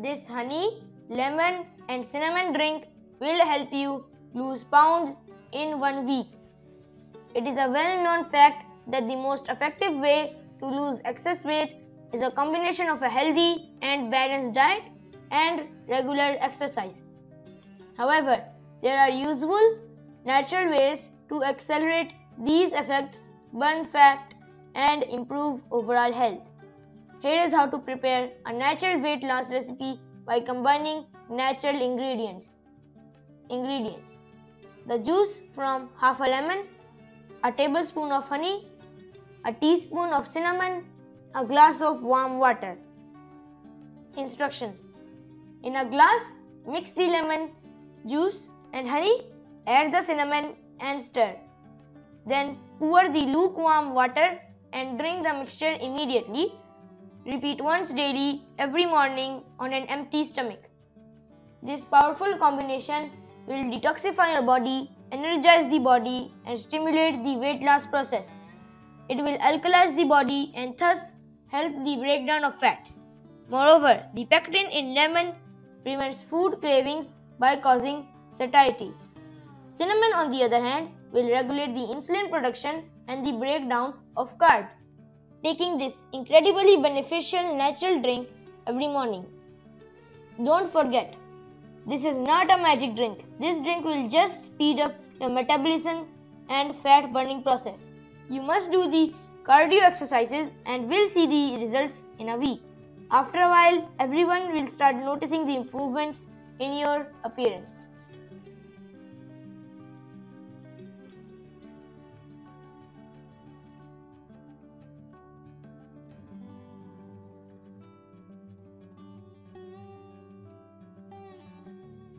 This honey, lemon and cinnamon drink will help you lose pounds in 1 week. It is a well-known fact that the most effective way to lose excess weight is a combination of a healthy and balanced diet and regular exercise. However, there are useful, natural ways to accelerate these effects, burn fat, and improve overall health. Here is how to prepare a natural weight loss recipe by combining natural ingredients. The juice from half a lemon, a tablespoon of honey, a teaspoon of cinnamon, a glass of warm water. Instructions: in a glass, mix the lemon juice and honey, add the cinnamon and stir. Then pour the lukewarm water and drink the mixture immediately. Repeat once daily every morning on an empty stomach. This powerful combination will detoxify your body, energize the body, and stimulate the weight loss process. It will alkalize the body and thus help the breakdown of fats. Moreover, the pectin in lemon prevents food cravings by causing satiety. Cinnamon, on the other hand, will regulate the insulin production and the breakdown of carbs. Taking this incredibly beneficial natural drink every morning. Don't forget, this is not a magic drink. This drink will just speed up your metabolism and fat burning process. You must do the cardio exercises and will see the results in a week. After a while, everyone will start noticing the improvements in your appearance.